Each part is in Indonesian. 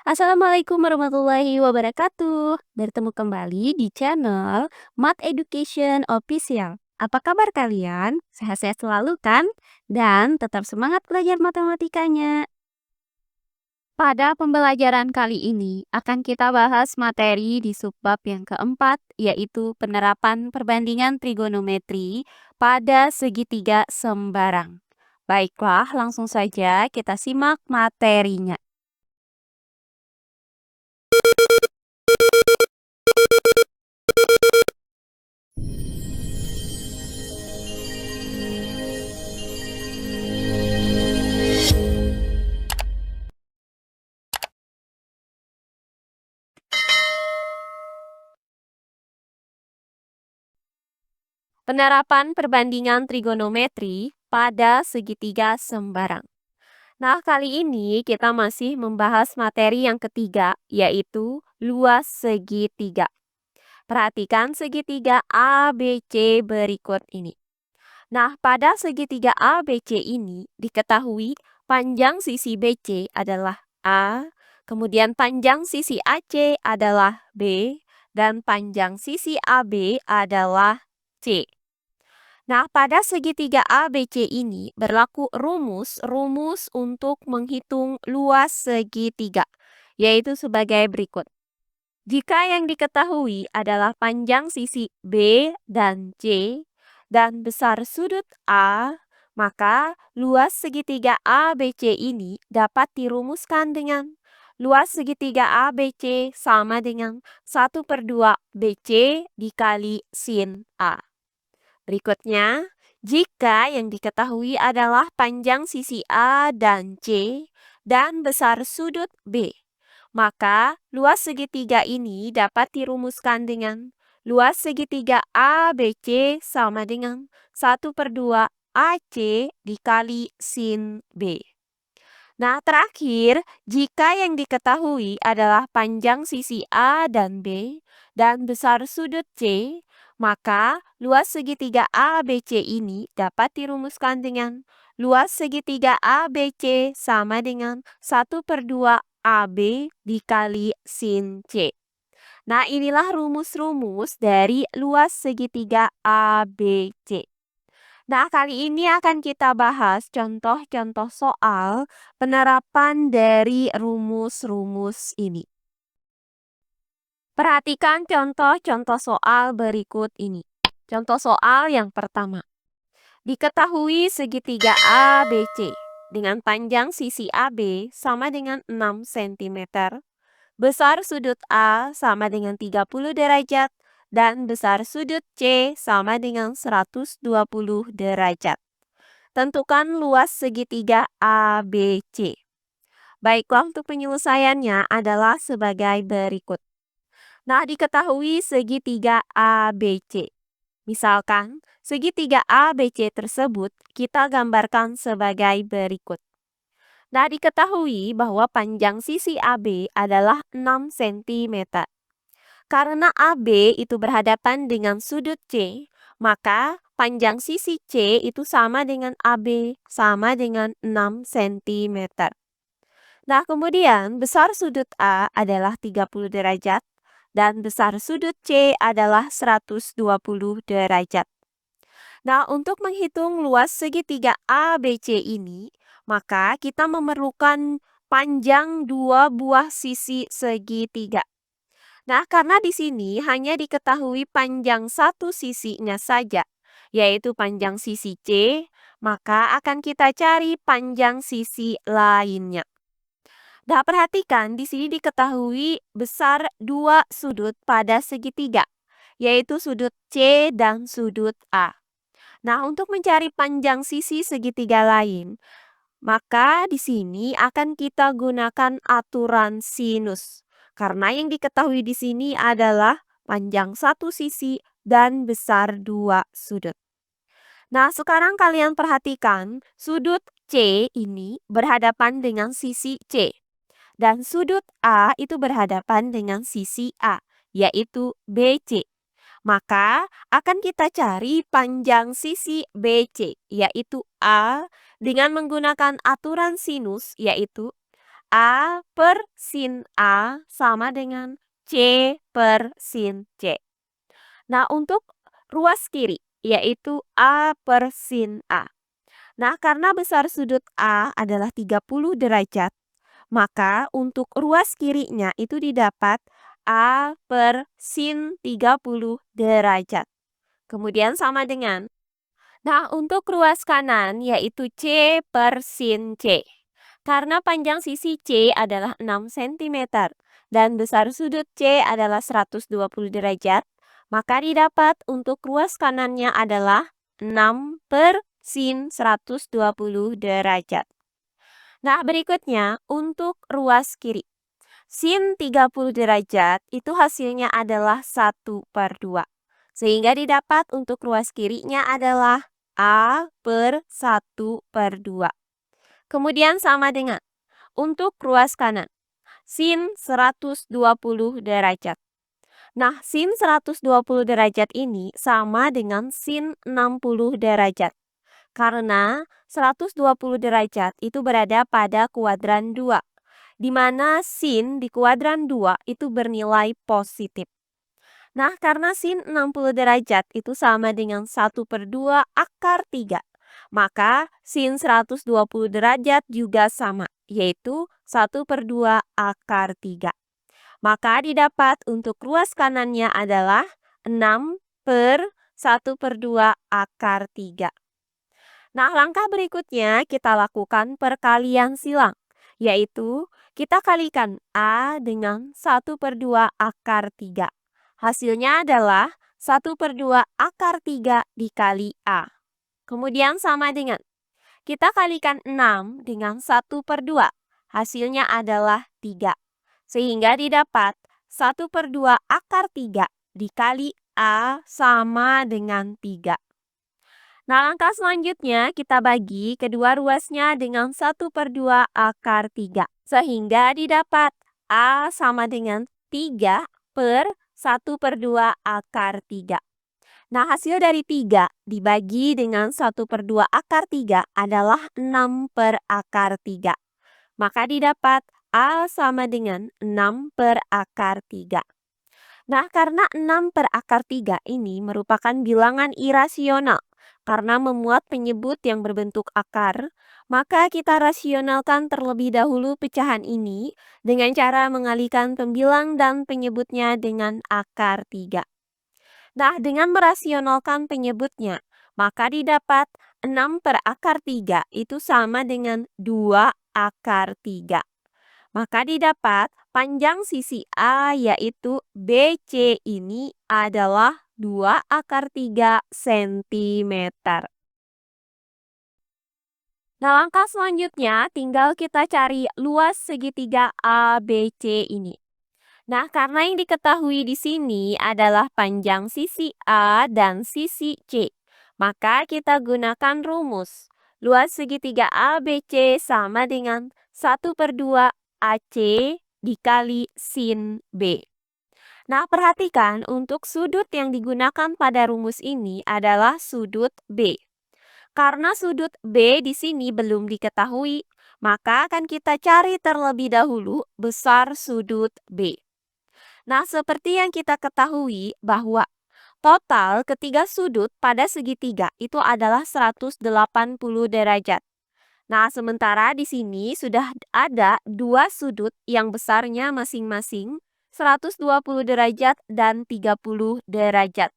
Assalamualaikum warahmatullahi wabarakatuh. Bertemu kembali di channel Math Education Official. Apa kabar kalian? Sehat-sehat selalu kan? Dan tetap semangat belajar matematikanya. Pada pembelajaran kali ini akan kita bahas materi di subbab yang keempat, yaitu penerapan perbandingan trigonometri pada segitiga sembarang. Baiklah, langsung saja kita simak materinya. Penerapan perbandingan trigonometri pada segitiga sembarang. Nah, kali ini kita masih membahas materi yang ketiga, yaitu luas segitiga. Perhatikan segitiga ABC berikut ini. Nah, pada segitiga ABC ini diketahui panjang sisi BC adalah A, kemudian panjang sisi AC adalah B, dan panjang sisi AB adalah C. Nah, pada segitiga ABC ini berlaku rumus untuk menghitung luas segitiga, yaitu sebagai berikut. Jika yang diketahui adalah panjang sisi B dan C dan besar sudut A, maka luas segitiga ABC ini dapat dirumuskan dengan luas segitiga ABC sama dengan 1/2 BC dikali sin A. Berikutnya, jika yang diketahui adalah panjang sisi A dan C dan besar sudut B, maka luas segitiga ini dapat dirumuskan dengan luas segitiga ABC sama dengan 1/2 AC dikali sin B. Nah, terakhir, jika yang diketahui adalah panjang sisi A dan B dan besar sudut C, maka luas segitiga ABC ini dapat dirumuskan dengan luas segitiga ABC sama dengan 1/2 AB dikali sin C. Nah, inilah rumus-rumus dari luas segitiga ABC. Nah, kali ini akan kita bahas contoh-contoh soal penerapan dari rumus-rumus ini. Perhatikan contoh-contoh soal berikut ini. Contoh soal yang pertama. Diketahui segitiga ABC dengan panjang sisi AB sama dengan 6 cm, besar sudut A sama dengan 30 derajat, dan besar sudut C sama dengan 120 derajat. Tentukan luas segitiga ABC. Baiklah, untuk penyelesaiannya adalah sebagai berikut. Nah, diketahui segitiga ABC. Misalkan, segitiga ABC tersebut kita gambarkan sebagai berikut. Nah, diketahui bahwa panjang sisi AB adalah 6 cm. Karena AB itu berhadapan dengan sudut C, maka panjang sisi C itu sama dengan AB, sama dengan 6 cm. Nah, kemudian besar sudut A adalah 30 derajat dan besar sudut C adalah 120 derajat. Nah, untuk menghitung luas segitiga ABC ini, maka kita memerlukan panjang dua buah sisi segitiga. Nah, karena di sini hanya diketahui panjang satu sisinya saja, yaitu panjang sisi C, maka akan kita cari panjang sisi lainnya. Nah, perhatikan di sini diketahui besar dua sudut pada segitiga, yaitu sudut C dan sudut A. Nah, untuk mencari panjang sisi segitiga lain, maka di sini akan kita gunakan aturan sinus. Karena yang diketahui di sini adalah panjang satu sisi dan besar dua sudut. Nah, sekarang kalian perhatikan sudut C ini berhadapan dengan sisi C. Dan sudut A itu berhadapan dengan sisi A, yaitu BC. Maka akan kita cari panjang sisi BC, yaitu A, dengan menggunakan aturan sinus, yaitu A per sin A sama dengan C per sin C. Nah, untuk ruas kiri, yaitu A per sin A. Nah, karena besar sudut A adalah 30 derajat, maka untuk ruas kirinya itu didapat A per sin 30 derajat. Kemudian sama dengan. Nah, untuk ruas kanan yaitu C per sin C. Karena panjang sisi C adalah 6 cm dan besar sudut C adalah 120 derajat, maka didapat untuk ruas kanannya adalah 6 per sin 120 derajat. Nah, berikutnya untuk ruas kiri. Sin 30 derajat itu hasilnya adalah 1/2. Sehingga didapat untuk ruas kirinya adalah A per 1/2. Kemudian sama dengan untuk ruas kanan. Sin 120 derajat. Nah, sin 120 derajat ini sama dengan sin 60 derajat. Karena 120 derajat itu berada pada kuadran 2, di mana sin di kuadran 2 itu bernilai positif. Nah, karena sin 60 derajat itu sama dengan 1/2 akar 3, maka sin 120 derajat juga sama, yaitu 1/2 akar 3. Maka didapat untuk ruas kanannya adalah 6 per 1/2 akar 3. Nah, langkah berikutnya kita lakukan perkalian silang, yaitu kita kalikan A dengan 1/2 akar 3. Hasilnya adalah 1/2 akar 3 dikali A. Kemudian sama dengan, kita kalikan 6 dengan 1/2. Hasilnya adalah 3. Sehingga didapat 1/2 akar 3 dikali A sama dengan 3. Nah, langkah selanjutnya kita bagi kedua ruasnya dengan 1/2 akar 3. Sehingga didapat A sama dengan 3 per 1/2 akar 3. Nah, hasil dari 3 dibagi dengan 1/2 akar 3 adalah 6 per akar 3. Maka didapat A sama dengan 6 per akar 3. Nah, karena 6 per akar 3 ini merupakan bilangan irasional karena memuat penyebut yang berbentuk akar, maka kita rasionalkan terlebih dahulu pecahan ini dengan cara mengalihkan pembilang dan penyebutnya dengan akar 3. Nah, dengan merasionalkan penyebutnya, maka didapat 6 per akar 3 itu sama dengan 2 akar 3. Maka didapat panjang sisi A yaitu BC ini adalah 2 akar 3 cm. Nah, langkah selanjutnya tinggal kita cari luas segitiga ABC ini. Nah, karena yang diketahui di sini adalah panjang sisi A dan sisi C, maka kita gunakan rumus. Luas segitiga ABC sama dengan 1/2 AC dikali sin B. Nah, perhatikan untuk sudut yang digunakan pada rumus ini adalah sudut B. Karena sudut B di sini belum diketahui, maka akan kita cari terlebih dahulu besar sudut B. Nah, seperti yang kita ketahui bahwa total ketiga sudut pada segitiga itu adalah 180 derajat. Nah, sementara di sini sudah ada dua sudut yang besarnya masing-masing 120 derajat dan 30 derajat.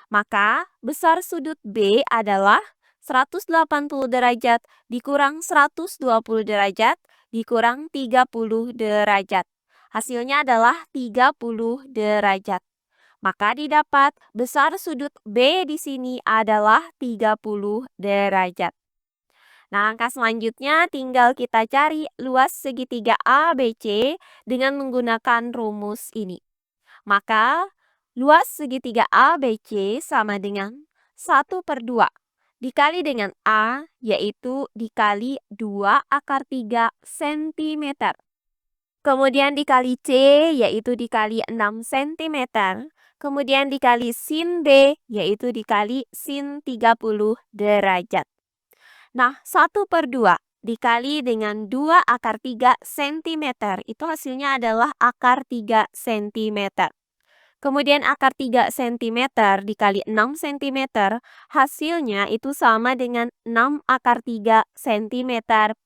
Maka besar sudut B adalah 180 derajat dikurang 120 derajat dikurang 30 derajat. Hasilnya adalah 30 derajat. Maka didapat besar sudut B di sini adalah 30 derajat. Nah, angka selanjutnya tinggal kita cari luas segitiga ABC dengan menggunakan rumus ini. Maka luas segitiga ABC sama dengan 1/2 dikali dengan A yaitu dikali 2 akar 3 cm. Kemudian dikali C yaitu dikali 6 cm. Kemudian dikali sin B yaitu dikali sin 30 derajat. Nah, 1/2 dikali dengan 2 akar 3 cm. Itu hasilnya adalah akar 3 cm. Kemudian akar 3 cm dikali 6 cm, hasilnya itu sama dengan 6 akar 3 cm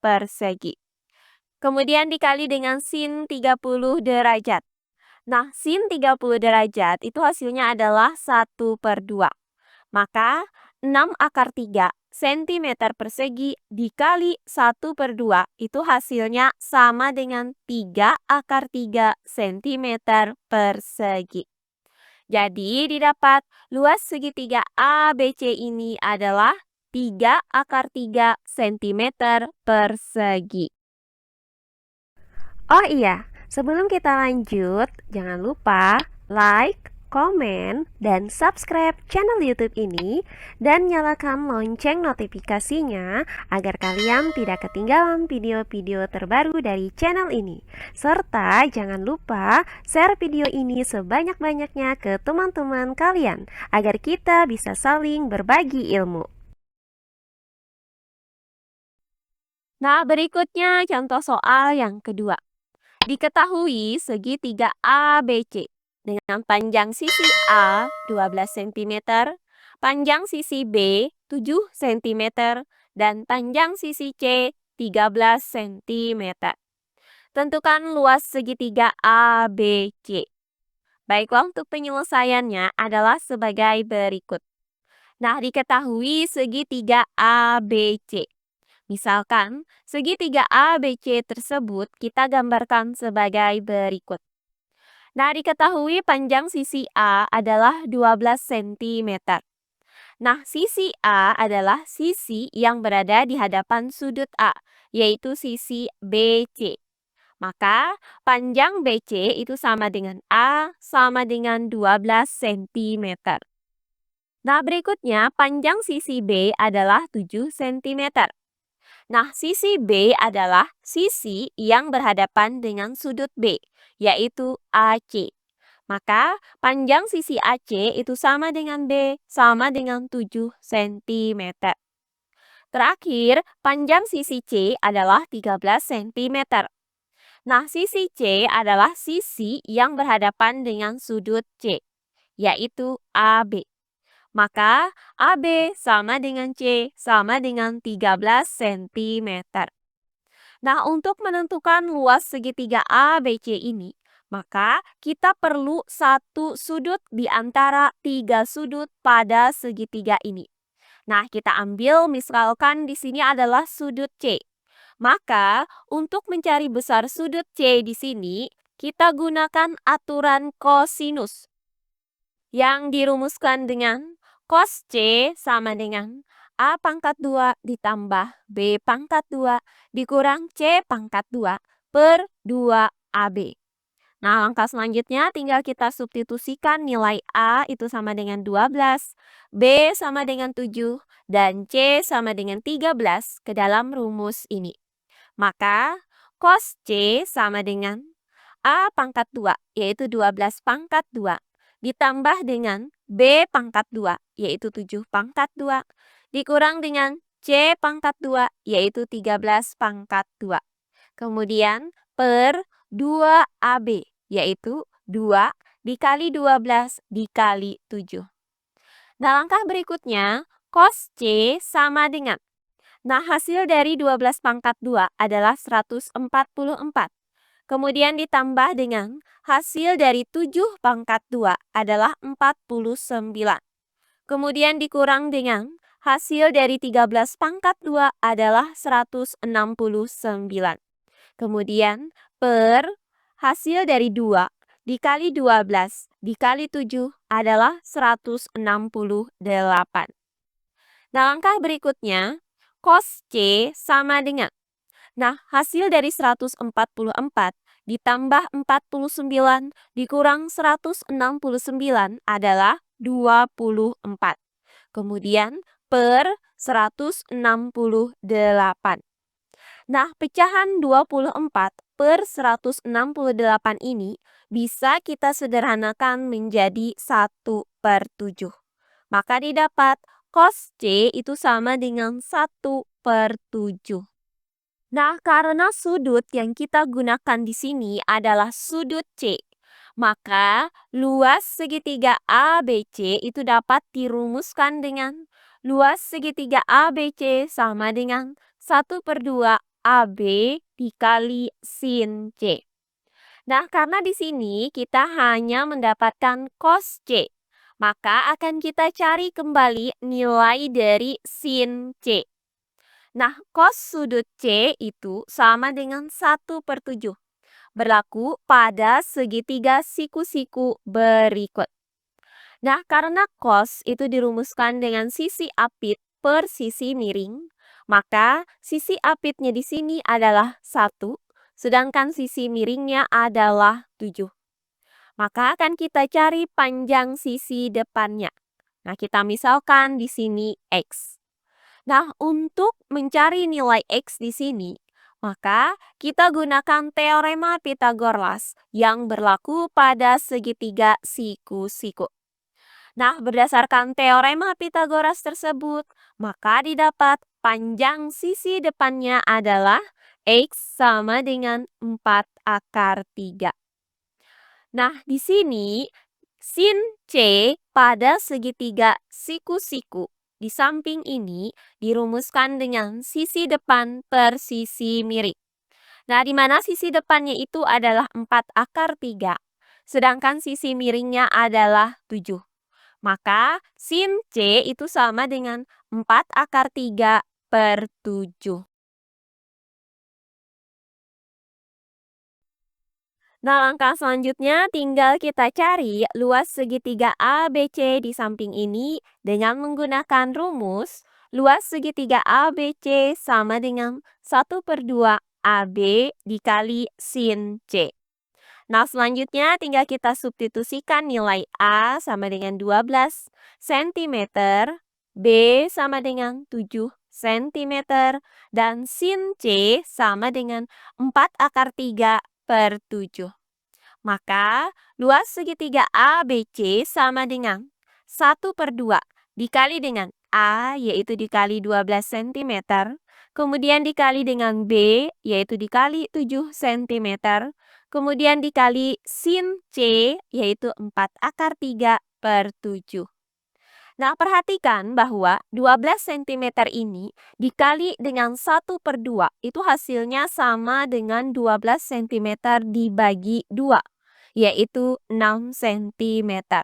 persegi. Kemudian dikali dengan sin 30 derajat. Nah, sin 30 derajat itu hasilnya adalah 1/2. Maka 6 akar 3 cm persegi dikali 1/2 itu hasilnya sama dengan 3 akar 3 cm persegi. Jadi didapat luas segitiga ABC ini adalah 3 akar 3 cm persegi. Oh iya, sebelum kita lanjut, jangan lupa like, komen, dan subscribe channel YouTube ini dan nyalakan lonceng notifikasinya agar kalian tidak ketinggalan video-video terbaru dari channel ini. Serta jangan lupa share video ini sebanyak-banyaknya ke teman-teman kalian agar kita bisa saling berbagi ilmu. Nah, berikutnya contoh soal yang kedua. Diketahui segitiga ABC dengan panjang sisi A 12 cm, panjang sisi B 7 cm, dan panjang sisi C 13 cm. Tentukan luas segitiga ABC. Baiklah, untuk penyelesaiannya adalah sebagai berikut. Nah, diketahui segitiga ABC. Misalkan, segitiga ABC tersebut kita gambarkan sebagai berikut. Nah, diketahui panjang sisi A adalah 12 cm. Nah, sisi A adalah sisi yang berada di hadapan sudut A, yaitu sisi BC. Maka, panjang BC itu sama dengan A, sama dengan 12 cm. Nah, berikutnya panjang sisi B adalah 7 cm. Nah, sisi B adalah sisi yang berhadapan dengan sudut B, yaitu AC. Maka, panjang sisi AC itu sama dengan B, sama dengan 7 cm. Terakhir, panjang sisi C adalah 13 cm. Nah, sisi C adalah sisi yang berhadapan dengan sudut C, yaitu AB. Maka AB sama dengan C sama dengan 13 cm. Nah, untuk menentukan luas segitiga ABC ini, maka kita perlu satu sudut di antara 3 sudut pada segitiga ini. Nah, kita ambil misalkan di sini adalah sudut C. Maka, untuk mencari besar sudut C di sini, kita gunakan aturan kosinus yang dirumuskan dengan cos C sama dengan A pangkat 2 ditambah B pangkat 2 dikurang C pangkat 2 per 2AB. Nah, langkah selanjutnya tinggal kita substitusikan nilai A itu sama dengan 12, B sama dengan 7, dan C sama dengan 13 ke dalam rumus ini. Maka, cos C sama dengan A pangkat 2, yaitu 12 pangkat 2, ditambah dengan B pangkat 2, yaitu 7 pangkat 2, dikurang dengan C pangkat 2, yaitu 13 pangkat 2. Kemudian per 2AB, yaitu 2 dikali 12 dikali 7. Nah, langkah berikutnya, cos C sama dengan. Nah, hasil dari 12 pangkat 2 adalah 144. Kemudian ditambah dengan hasil dari 7 pangkat 2 adalah 49. Kemudian dikurang dengan hasil dari 13 pangkat 2 adalah 169. Kemudian per hasil dari 2 dikali 12 dikali 7 adalah 168. Nah, langkah berikutnya, cos C sama dengan. Nah, hasil dari 144 ditambah 49 dikurang 169 adalah 24. Kemudian per 168. Nah, pecahan 24 per 168 ini bisa kita sederhanakan menjadi 1/7. Maka didapat cos C itu sama dengan 1/7. Nah, karena sudut yang kita gunakan di sini adalah sudut C, maka luas segitiga ABC itu dapat dirumuskan dengan luas segitiga ABC sama dengan 1/2 AB dikali sin C. Nah, karena di sini kita hanya mendapatkan cos C, maka akan kita cari kembali nilai dari sin C. Nah, cos sudut C itu sama dengan 1/7. Berlaku pada segitiga siku-siku berikut. Nah, karena cos itu dirumuskan dengan sisi apit per sisi miring, maka sisi apitnya di sini adalah 1, sedangkan sisi miringnya adalah 7. Maka akan kita cari panjang sisi depannya. Nah, kita misalkan di sini X. Nah, untuk mencari nilai X di sini, maka kita gunakan teorema Pythagoras yang berlaku pada segitiga siku-siku. Nah, berdasarkan teorema Pythagoras tersebut, maka didapat panjang sisi depannya adalah X sama dengan 4/3. Nah, di sini sin C pada segitiga siku-siku di samping ini dirumuskan dengan sisi depan per sisi miring. Nah, di mana sisi depannya itu adalah 4/3, sedangkan sisi miringnya adalah 7. Maka sin C itu sama dengan 4/3/7. Nah, langkah selanjutnya tinggal kita cari luas segitiga ABC di samping ini dengan menggunakan rumus luas segitiga ABC sama dengan 1/2 AB dikali sin C. Nah, selanjutnya tinggal kita substitusikan nilai A sama dengan 12 cm, B sama dengan 7 cm, dan sin C sama dengan 4/3/7. Maka, luas segitiga ABC sama dengan 1/2 dikali dengan A, yaitu dikali 12 cm, kemudian dikali dengan B, yaitu dikali 7 cm, kemudian dikali sin C, yaitu 4/3/7. Nah, perhatikan bahwa 12 cm ini dikali dengan 1/2, itu hasilnya sama dengan 12 cm dibagi 2, yaitu 6 cm.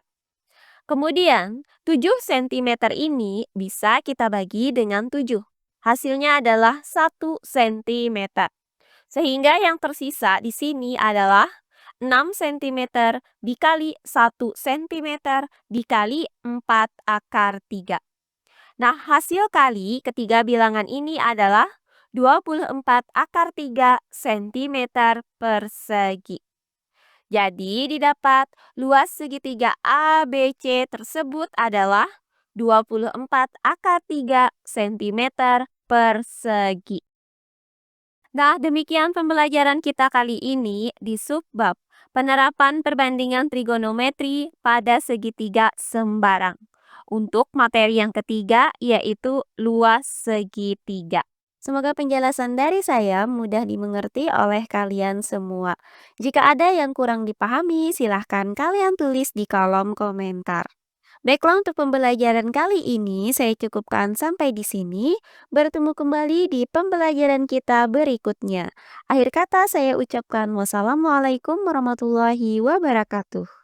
Kemudian, 7 cm ini bisa kita bagi dengan 7. Hasilnya adalah 1 cm. Sehingga yang tersisa di sini adalah 6 cm dikali 1 cm dikali 4/3. Nah, hasil kali ketiga bilangan ini adalah 24/3 cm persegi. Jadi, didapat luas segitiga ABC tersebut adalah 24/3 cm persegi. Nah, demikian pembelajaran kita kali ini di subbab penerapan perbandingan trigonometri pada segitiga sembarang. Untuk materi yang ketiga yaitu luas segitiga. Semoga penjelasan dari saya mudah dimengerti oleh kalian semua. Jika ada yang kurang dipahami, silahkan kalian tulis di kolom komentar. Baiklah, untuk pembelajaran kali ini saya cukupkan sampai di sini. Bertemu kembali di pembelajaran kita berikutnya. Akhir kata saya ucapkan wassalamualaikum warahmatullahi wabarakatuh.